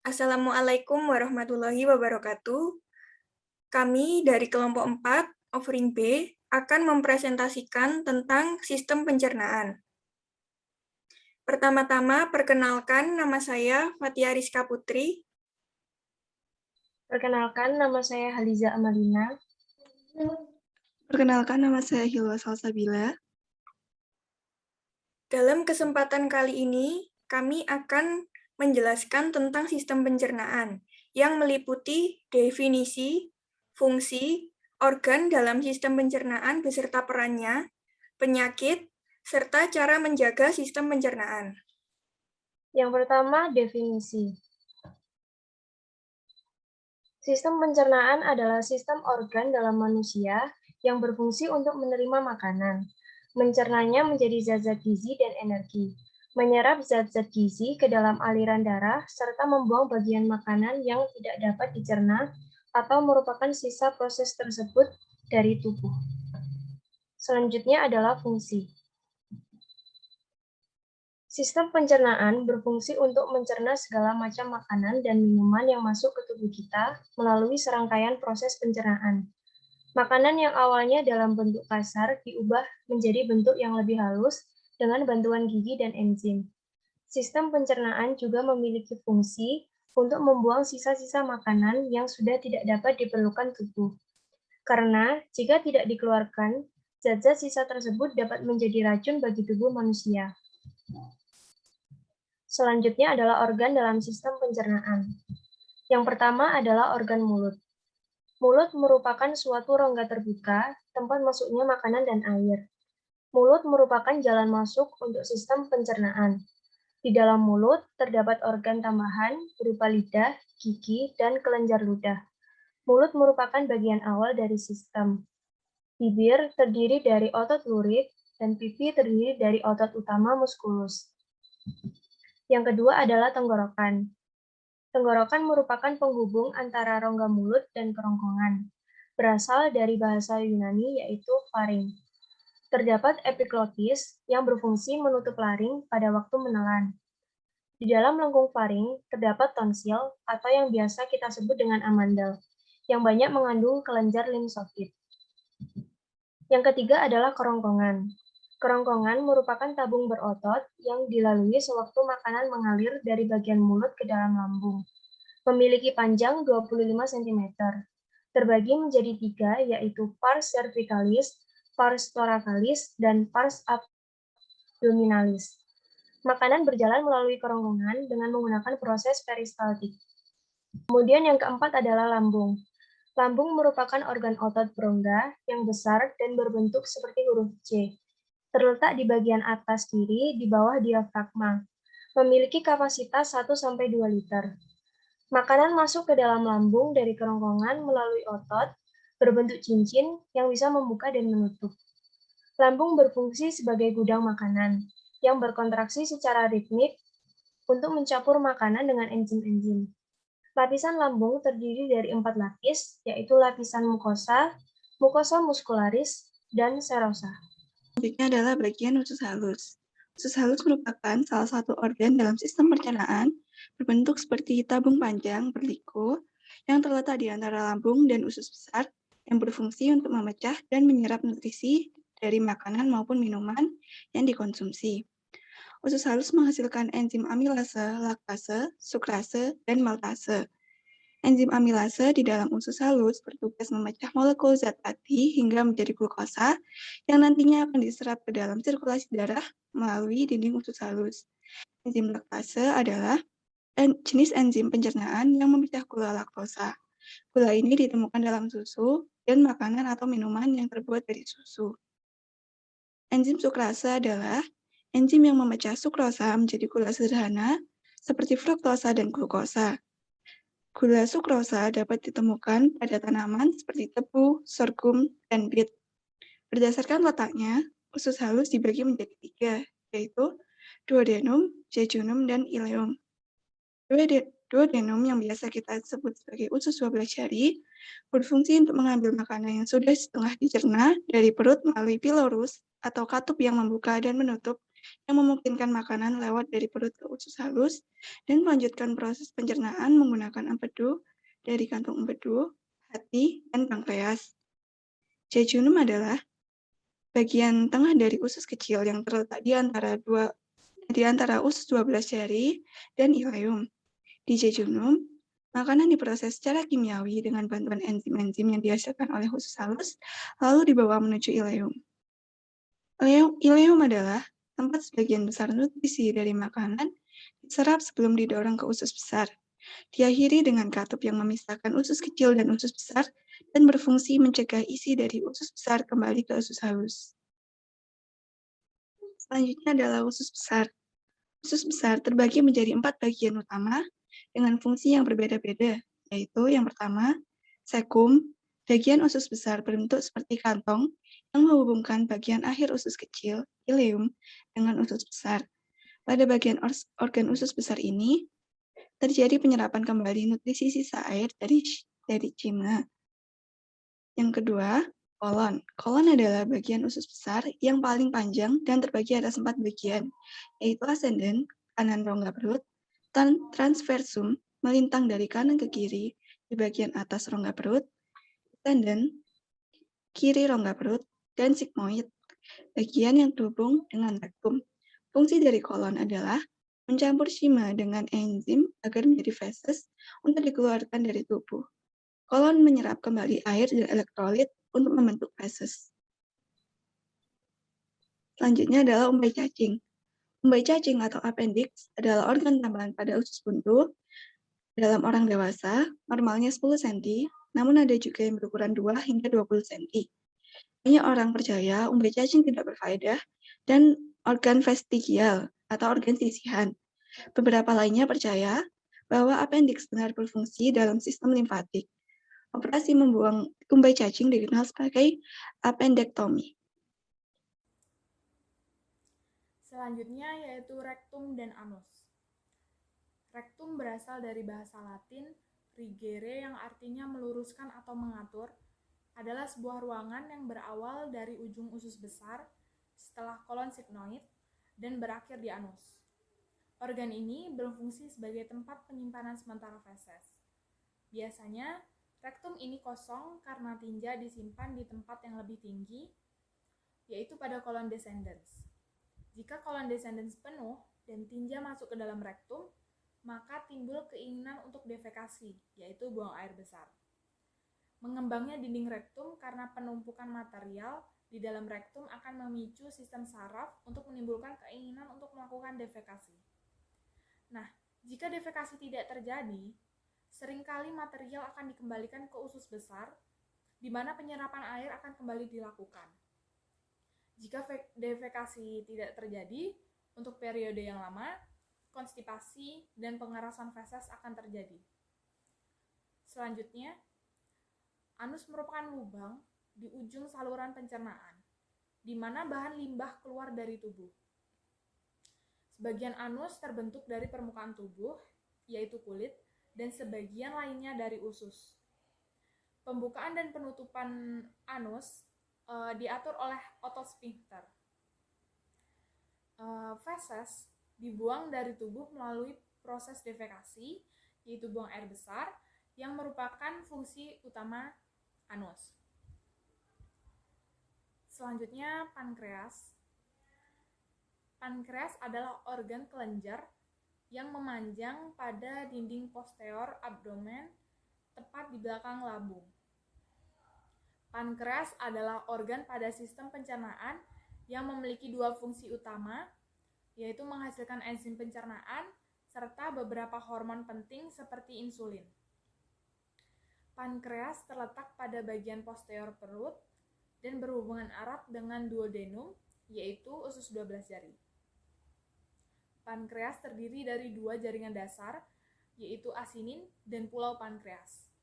Assalamualaikum warahmatullahi wabarakatuh. Kami dari kelompok 4, offering B, akan mempresentasikan tentang sistem pencernaan. Pertama-tama, perkenalkan nama saya Fatia Rizka Putri. Perkenalkan, nama saya Haliza Amalina. Perkenalkan, nama saya Hilwa Salsabila. Dalam kesempatan kali ini, kami akan menjelaskan tentang sistem pencernaan yang meliputi definisi, fungsi, organ dalam sistem pencernaan beserta perannya, penyakit, serta cara menjaga sistem pencernaan. Yang pertama, definisi. Sistem pencernaan adalah sistem organ dalam manusia yang berfungsi untuk menerima makanan, mencernanya menjadi zat-zat gizi dan energi, menyerap zat-zat gizi ke dalam aliran darah, serta membuang bagian makanan yang tidak dapat dicerna atau merupakan sisa proses tersebut dari tubuh. Selanjutnya adalah fungsi. Sistem pencernaan berfungsi untuk mencerna segala macam makanan dan minuman yang masuk ke tubuh kita melalui serangkaian proses pencernaan. Makanan yang awalnya dalam bentuk kasar diubah menjadi bentuk yang lebih halus dengan bantuan gigi dan enzim. Sistem pencernaan juga memiliki fungsi untuk membuang sisa-sisa makanan yang sudah tidak dapat diperlukan tubuh. Karena jika tidak dikeluarkan, zat-zat sisa tersebut dapat menjadi racun bagi tubuh manusia. Selanjutnya adalah organ dalam sistem pencernaan. Yang pertama adalah organ mulut. Mulut merupakan suatu rongga terbuka, tempat masuknya makanan dan air. Mulut merupakan jalan masuk untuk sistem pencernaan. Di dalam mulut terdapat organ tambahan berupa lidah, gigi, dan kelenjar ludah. Mulut merupakan bagian awal dari sistem. Bibir terdiri dari otot lurik, dan pipi terdiri dari otot utama muskulus. Yang kedua adalah tenggorokan. Tenggorokan merupakan penghubung antara rongga mulut dan kerongkongan. Berasal dari bahasa Yunani yaitu faring. Terdapat epiglotis yang berfungsi menutup laring pada waktu menelan. Di dalam lengkung faring terdapat tonsil atau yang biasa kita sebut dengan amandel, yang banyak mengandung kelenjar limfosit. Yang ketiga adalah kerongkongan. Kerongkongan merupakan tabung berotot yang dilalui sewaktu makanan mengalir dari bagian mulut ke dalam lambung. Memiliki panjang 25 cm. Terbagi menjadi 3, yaitu pars cervicalis, pars thoracalis, dan pars abdominalis. Makanan berjalan melalui kerongkongan dengan menggunakan proses peristaltik. Kemudian yang keempat adalah lambung. Lambung merupakan organ otot berongga yang besar dan berbentuk seperti huruf C. Terletak di bagian atas kiri di bawah diafragma. Memiliki kapasitas 1-2 liter. Makanan masuk ke dalam lambung dari kerongkongan melalui otot berbentuk cincin yang bisa membuka dan menutup. Lambung berfungsi sebagai gudang makanan yang berkontraksi secara ritmik untuk mencampur makanan dengan enzim-enzim. Lapisan lambung terdiri dari 4 lapis, yaitu lapisan mukosa, mukosa muscularis, dan serosa. Selanjutnya adalah bagian usus halus. Usus halus merupakan salah satu organ dalam sistem pencernaan berbentuk seperti tabung panjang berliku yang terletak di antara lambung dan usus besar yang berfungsi untuk memecah dan menyerap nutrisi dari makanan maupun minuman yang dikonsumsi. Usus halus menghasilkan enzim amilase, laktase, sukrase, dan maltase. Enzim amilase di dalam usus halus bertugas memecah molekul zat pati hingga menjadi glukosa yang nantinya akan diserap ke dalam sirkulasi darah melalui dinding usus halus. Enzim laktase adalah jenis enzim pencernaan yang memecah gula laktosa. Gula ini ditemukan dalam susu dan makanan atau minuman yang terbuat dari susu. Enzim sukrase adalah enzim yang memecah sukrosa menjadi gula sederhana seperti fruktosa dan glukosa. Gula sukrosa dapat ditemukan pada tanaman seperti tebu, sorghum, dan bit. Berdasarkan letaknya, usus halus dibagi menjadi 3, yaitu duodenum, jejunum, dan ileum. Duodenum yang biasa kita sebut sebagai usus 12 jari berfungsi untuk mengambil makanan yang sudah setengah dicerna dari perut melalui pilorus atau katup yang membuka dan menutup yang memungkinkan makanan lewat dari perut ke usus halus dan melanjutkan proses pencernaan menggunakan empedu dari kantung empedu, hati, dan pankreas. Jejunum adalah bagian tengah dari usus kecil yang terletak di antara usus 12 jari dan ileum. Di jejunum, makanan diproses secara kimiawi dengan bantuan enzim-enzim yang dihasilkan oleh usus halus, lalu dibawa menuju ileum. Ileum adalah tempat sebagian besar nutrisi dari makanan diserap sebelum didorong ke usus besar. Diakhiri dengan katup yang memisahkan usus kecil dan usus besar dan berfungsi mencegah isi dari usus besar kembali ke usus halus. Selanjutnya adalah usus besar. Usus besar terbagi menjadi 4 bagian utama dengan fungsi yang berbeda-beda, yaitu yang pertama, sekum, bagian usus besar berbentuk seperti kantong yang menghubungkan bagian akhir usus kecil, ileum, dengan usus besar. Pada bagian organ usus besar ini, terjadi penyerapan kembali nutrisi sisa air dari cima. Yang kedua, kolon. Kolon adalah bagian usus besar yang paling panjang dan terbagi atas 4 bagian, yaitu ascendent, kanan rongga perut, transversum, melintang dari kanan ke kiri di bagian atas rongga perut, descendent, kiri rongga perut, dan sigmoid, bagian yang terhubung dengan rektum. Fungsi dari kolon adalah mencampur cima dengan enzim agar menjadi feses untuk dikeluarkan dari tubuh. Kolon menyerap kembali air dan elektrolit untuk membentuk feses. Selanjutnya adalah umbai cacing. Umbai cacing atau appendix adalah organ tambahan pada usus buntu. Dalam orang dewasa, normalnya 10 cm, namun ada juga yang berukuran 2 hingga 20 cm. Banyak orang percaya umbai cacing tidak berfaedah dan organ vestigial atau organ sisihan. Beberapa lainnya percaya bahwa appendix benar berfungsi dalam sistem limfatik. Operasi membuang umbai cacing dikenal sebagai appendektomi. Selanjutnya yaitu rektum dan anus. Rektum berasal dari bahasa Latin rigere yang artinya meluruskan atau mengatur, adalah sebuah ruangan yang berawal dari ujung usus besar setelah kolon sigmoid dan berakhir di anus. Organ ini berfungsi sebagai tempat penyimpanan sementara feses. Biasanya, rektum ini kosong karena tinja disimpan di tempat yang lebih tinggi, yaitu pada kolon descendens. Jika kolon descendens penuh dan tinja masuk ke dalam rektum, maka timbul keinginan untuk defekasi, yaitu buang air besar. Mengembangnya dinding rektum karena penumpukan material di dalam rektum akan memicu sistem saraf untuk menimbulkan keinginan untuk melakukan defekasi. Nah, jika defekasi tidak terjadi, seringkali material akan dikembalikan ke usus besar, di mana penyerapan air akan kembali dilakukan. Jika defekasi tidak terjadi, untuk periode yang lama, konstipasi dan pengerasan feses akan terjadi. Selanjutnya, anus merupakan lubang di ujung saluran pencernaan, di mana bahan limbah keluar dari tubuh. Sebagian anus terbentuk dari permukaan tubuh, yaitu kulit, dan sebagian lainnya dari usus. Pembukaan dan penutupan anus diatur oleh otosfinkter. Feses dibuang dari tubuh melalui proses defekasi, yaitu buang air besar, yang merupakan fungsi utama anus. Selanjutnya, pankreas. Pankreas adalah organ kelenjar yang memanjang pada dinding posterior abdomen tepat di belakang lambung. Pankreas adalah organ pada sistem pencernaan yang memiliki 2 fungsi utama, yaitu menghasilkan enzim pencernaan serta beberapa hormon penting seperti insulin. Pankreas terletak pada bagian posterior perut dan berhubungan erat dengan duodenum, yaitu usus 12 jari. Pankreas terdiri dari 2 jaringan dasar, yaitu asinin dan pulau pankreas.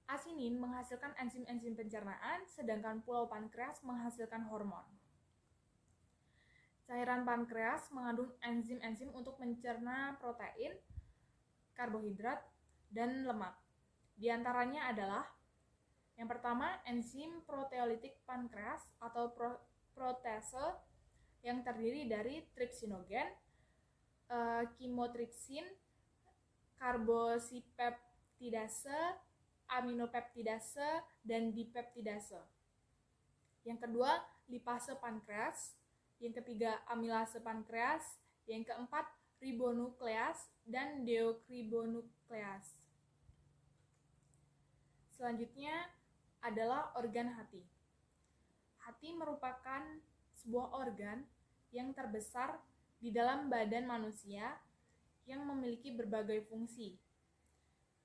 Asinin menghasilkan enzim-enzim pencernaan, sedangkan pulau pankreas menghasilkan hormon. Cairan pankreas mengandung enzim-enzim untuk mencerna protein, karbohidrat, dan lemak. Di antaranya adalah yang pertama, enzim proteolitik pankreas atau protase yang terdiri dari tripsinogen, chymotrypsin, karbosipeptidase, aminopeptidase, dan dipeptidase. Yang kedua, lipase pankreas. Yang ketiga, amilase pankreas. Yang keempat, ribonukleas dan deoksiribonukleas. Selanjutnya adalah organ hati. Hati merupakan sebuah organ yang terbesar di dalam badan manusia yang memiliki berbagai fungsi.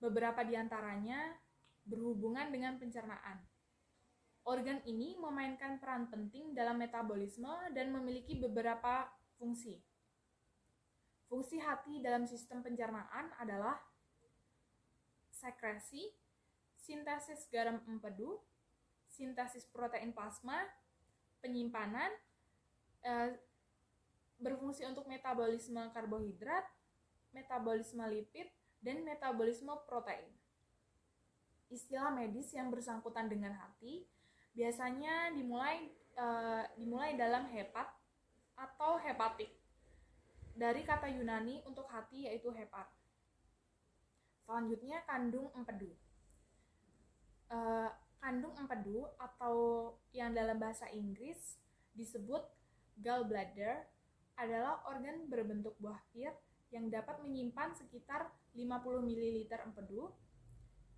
Beberapa di antaranya berhubungan dengan pencernaan. Organ ini memainkan peran penting dalam metabolisme dan memiliki beberapa fungsi. Fungsi hati dalam sistem pencernaan adalah sekresi, sintesis garam empedu, sintesis protein plasma, penyimpanan, berfungsi untuk metabolisme karbohidrat, metabolisme lipid, dan metabolisme protein. Istilah medis yang bersangkutan dengan hati biasanya dimulai dalam hepat atau hepatik, dari kata Yunani untuk hati yaitu hepat. Selanjutnya, kandung empedu. Kandung empedu atau yang dalam bahasa Inggris disebut gallbladder adalah organ berbentuk buah pir yang dapat menyimpan sekitar 50 ml empedu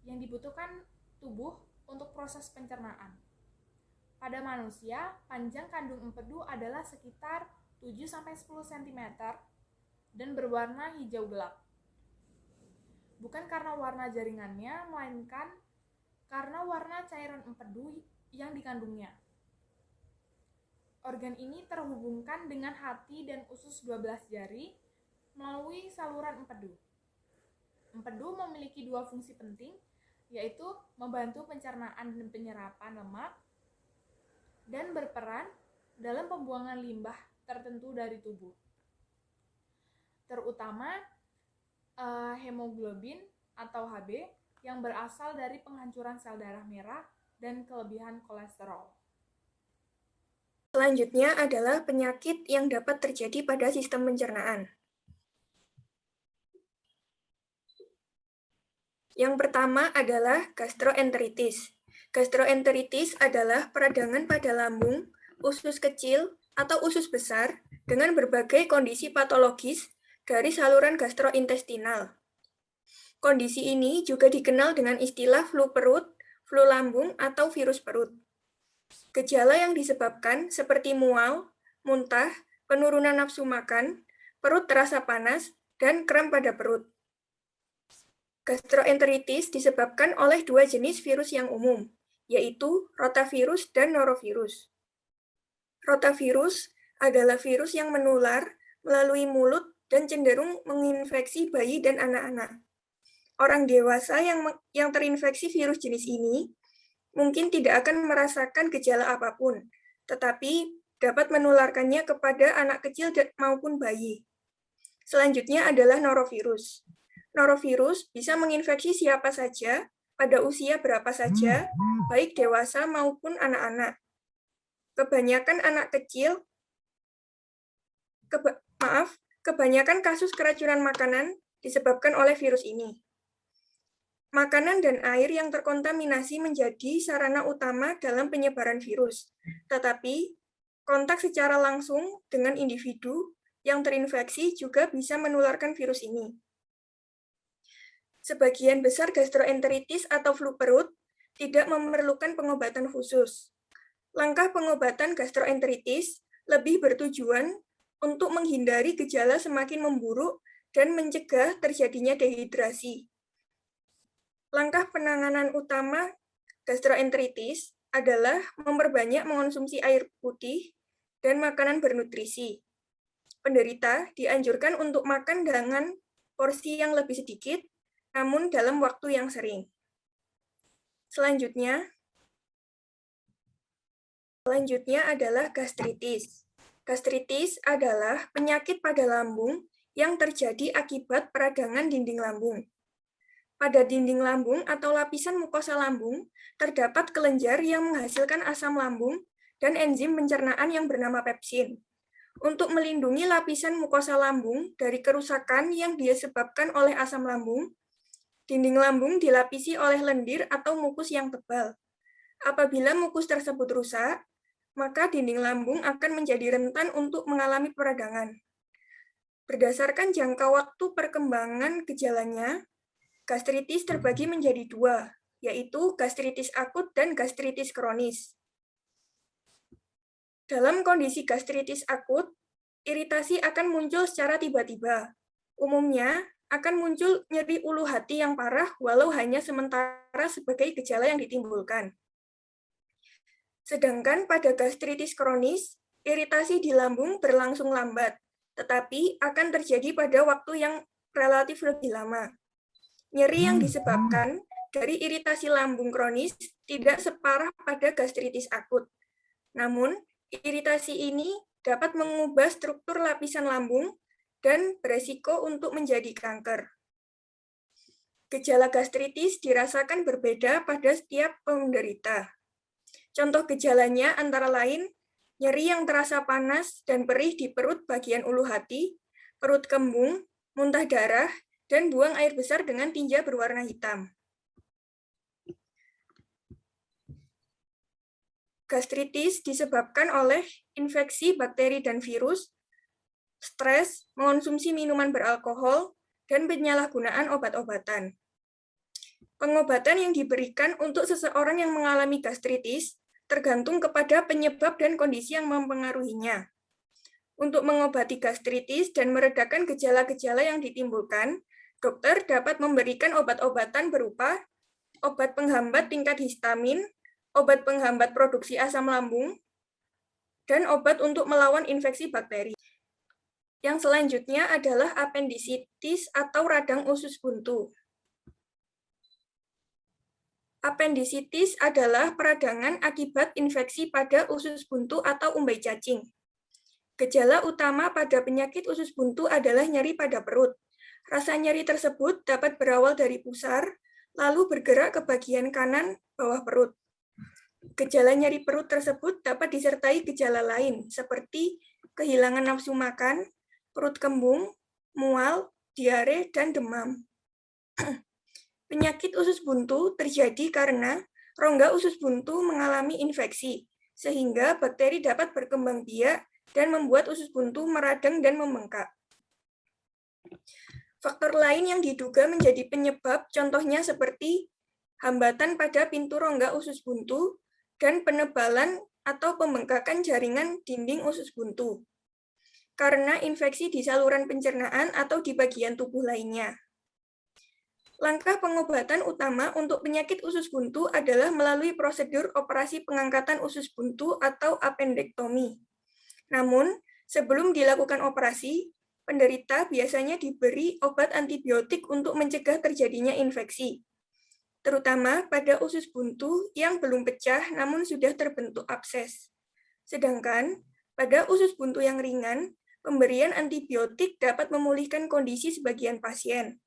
yang dibutuhkan tubuh untuk proses pencernaan. Pada manusia, panjang kandung empedu adalah sekitar 7-10 cm dan berwarna hijau gelap. Bukan karena warna jaringannya, melainkan karena warna cairan empedu yang dikandungnya. Organ ini terhubungkan dengan hati dan usus 12 jari melalui saluran empedu. Empedu memiliki dua fungsi penting, yaitu membantu pencernaan dan penyerapan lemak dan berperan dalam pembuangan limbah tertentu dari tubuh, terutama hemoglobin atau Hb yang berasal dari penghancuran sel darah merah dan kelebihan kolesterol. Selanjutnya adalah penyakit yang dapat terjadi pada sistem pencernaan. Yang pertama adalah gastroenteritis. Gastroenteritis adalah peradangan pada lambung, usus kecil, atau usus besar dengan berbagai kondisi patologis dari saluran gastrointestinal. Kondisi ini juga dikenal dengan istilah flu perut, flu lambung, atau virus perut. Gejala yang disebabkan seperti mual, muntah, penurunan nafsu makan, perut terasa panas, dan kram pada perut. Gastroenteritis disebabkan oleh dua jenis virus yang umum, yaitu rotavirus dan norovirus. Rotavirus adalah virus yang menular melalui mulut dan cenderung menginfeksi bayi dan anak-anak. Orang dewasa yang terinfeksi virus jenis ini mungkin tidak akan merasakan gejala apapun, tetapi dapat menularkannya kepada anak kecil maupun bayi. Selanjutnya adalah norovirus. Norovirus bisa menginfeksi siapa saja, pada usia berapa saja, baik dewasa maupun anak-anak. Kebanyakan kasus keracunan makanan disebabkan oleh virus ini. Makanan dan air yang terkontaminasi menjadi sarana utama dalam penyebaran virus, tetapi kontak secara langsung dengan individu yang terinfeksi juga bisa menularkan virus ini. Sebagian besar gastroenteritis atau flu perut tidak memerlukan pengobatan khusus. Langkah pengobatan gastroenteritis lebih bertujuan untuk menghindari gejala semakin memburuk dan mencegah terjadinya dehidrasi. Langkah penanganan utama gastroenteritis adalah memperbanyak mengonsumsi air putih dan makanan bernutrisi. Penderita dianjurkan untuk makan dengan porsi yang lebih sedikit, namun dalam waktu yang sering. Selanjutnya adalah gastritis. Gastritis adalah penyakit pada lambung yang terjadi akibat peradangan dinding lambung. Pada dinding lambung atau lapisan mukosa lambung, terdapat kelenjar yang menghasilkan asam lambung dan enzim pencernaan yang bernama pepsin. Untuk melindungi lapisan mukosa lambung dari kerusakan yang disebabkan oleh asam lambung, dinding lambung dilapisi oleh lendir atau mukus yang tebal. Apabila mukus tersebut rusak, maka dinding lambung akan menjadi rentan untuk mengalami peradangan. Berdasarkan jangka waktu perkembangan gejalanya, gastritis terbagi menjadi dua, yaitu gastritis akut dan gastritis kronis. Dalam kondisi gastritis akut, iritasi akan muncul secara tiba-tiba. Umumnya akan muncul nyeri ulu hati yang parah walau hanya sementara sebagai gejala yang ditimbulkan. Sedangkan pada gastritis kronis, iritasi di lambung berlangsung lambat, tetapi akan terjadi pada waktu yang relatif lebih lama. Nyeri yang disebabkan dari iritasi lambung kronis tidak separah pada gastritis akut. Namun, iritasi ini dapat mengubah struktur lapisan lambung dan beresiko untuk menjadi kanker. Gejala gastritis dirasakan berbeda pada setiap penderita. Contoh gejalanya antara lain nyeri yang terasa panas dan perih di perut bagian ulu hati, perut kembung, muntah darah, dan buang air besar dengan tinja berwarna hitam. Gastritis disebabkan oleh infeksi bakteri dan virus, stres, mengonsumsi minuman beralkohol, dan penyalahgunaan obat-obatan. Pengobatan yang diberikan untuk seseorang yang mengalami gastritis tergantung kepada penyebab dan kondisi yang mempengaruhinya. Untuk mengobati gastritis dan meredakan gejala-gejala yang ditimbulkan, dokter dapat memberikan obat-obatan berupa obat penghambat tingkat histamin, obat penghambat produksi asam lambung, dan obat untuk melawan infeksi bakteri. Yang selanjutnya adalah apendisitis atau radang usus buntu. Apendisitis adalah peradangan akibat infeksi pada usus buntu atau umbai cacing. Gejala utama pada penyakit usus buntu adalah nyeri pada perut. Rasa nyeri tersebut dapat berawal dari pusar, lalu bergerak ke bagian kanan bawah perut. Gejala nyeri perut tersebut dapat disertai gejala lain, seperti kehilangan nafsu makan, perut kembung, mual, diare, dan demam. Penyakit usus buntu terjadi karena rongga usus buntu mengalami infeksi, sehingga bakteri dapat berkembang biak dan membuat usus buntu meradang dan membengkak. Faktor lain yang diduga menjadi penyebab contohnya seperti hambatan pada pintu rongga usus buntu dan penebalan atau pembengkakan jaringan dinding usus buntu karena infeksi di saluran pencernaan atau di bagian tubuh lainnya. Langkah pengobatan utama untuk penyakit usus buntu adalah melalui prosedur operasi pengangkatan usus buntu atau apendektomi. Namun, sebelum dilakukan operasi, penderita biasanya diberi obat antibiotik untuk mencegah terjadinya infeksi, terutama pada usus buntu yang belum pecah namun sudah terbentuk abses. Sedangkan, pada usus buntu yang ringan, pemberian antibiotik dapat memulihkan kondisi sebagian pasien,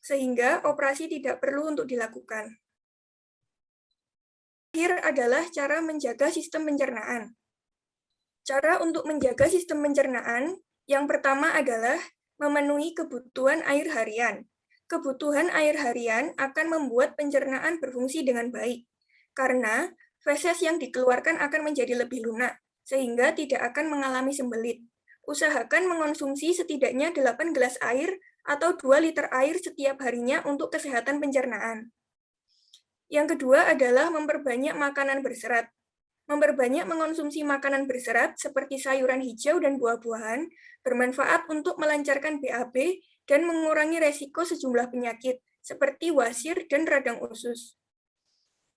sehingga operasi tidak perlu untuk dilakukan. Terakhir adalah cara menjaga sistem pencernaan. Cara untuk menjaga sistem pencernaan yang pertama adalah memenuhi kebutuhan air harian. Kebutuhan air harian akan membuat pencernaan berfungsi dengan baik, karena feses yang dikeluarkan akan menjadi lebih lunak, sehingga tidak akan mengalami sembelit. Usahakan mengonsumsi setidaknya 8 gelas air atau 2 liter air setiap harinya untuk kesehatan pencernaan. Yang kedua adalah memperbanyak makanan berserat. Memperbanyak mengonsumsi makanan berserat seperti sayuran hijau dan buah-buahan bermanfaat untuk melancarkan BAB dan mengurangi resiko sejumlah penyakit seperti wasir dan radang usus.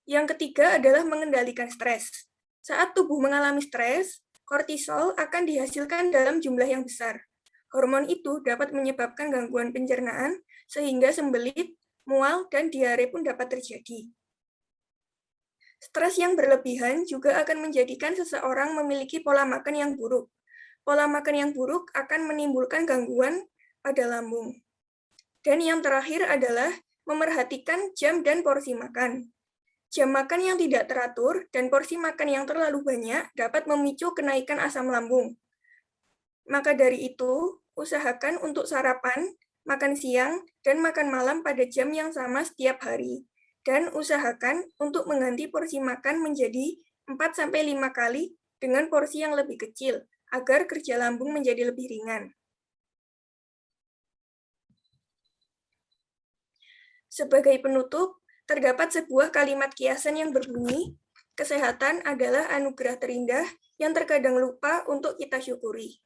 Yang ketiga adalah mengendalikan stres. Saat tubuh mengalami stres, kortisol akan dihasilkan dalam jumlah yang besar. Hormon itu dapat menyebabkan gangguan pencernaan sehingga sembelit, mual, dan diare pun dapat terjadi. Stres yang berlebihan juga akan menjadikan seseorang memiliki pola makan yang buruk. Pola makan yang buruk akan menimbulkan gangguan pada lambung. Dan yang terakhir adalah memerhatikan jam dan porsi makan. Jam makan yang tidak teratur dan porsi makan yang terlalu banyak dapat memicu kenaikan asam lambung. Maka dari itu, usahakan untuk sarapan, makan siang, dan makan malam pada jam yang sama setiap hari. Dan usahakan untuk mengganti porsi makan menjadi 4-5 kali dengan porsi yang lebih kecil, agar kerja lambung menjadi lebih ringan. Sebagai penutup, terdapat sebuah kalimat kiasan yang berbunyi, kesehatan adalah anugerah terindah yang terkadang lupa untuk kita syukuri.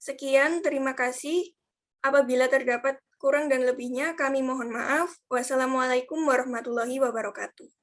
Sekian, terima kasih. Apabila terdapat kurang dan lebihnya, kami mohon maaf. Wassalamualaikum warahmatullahi wabarakatuh.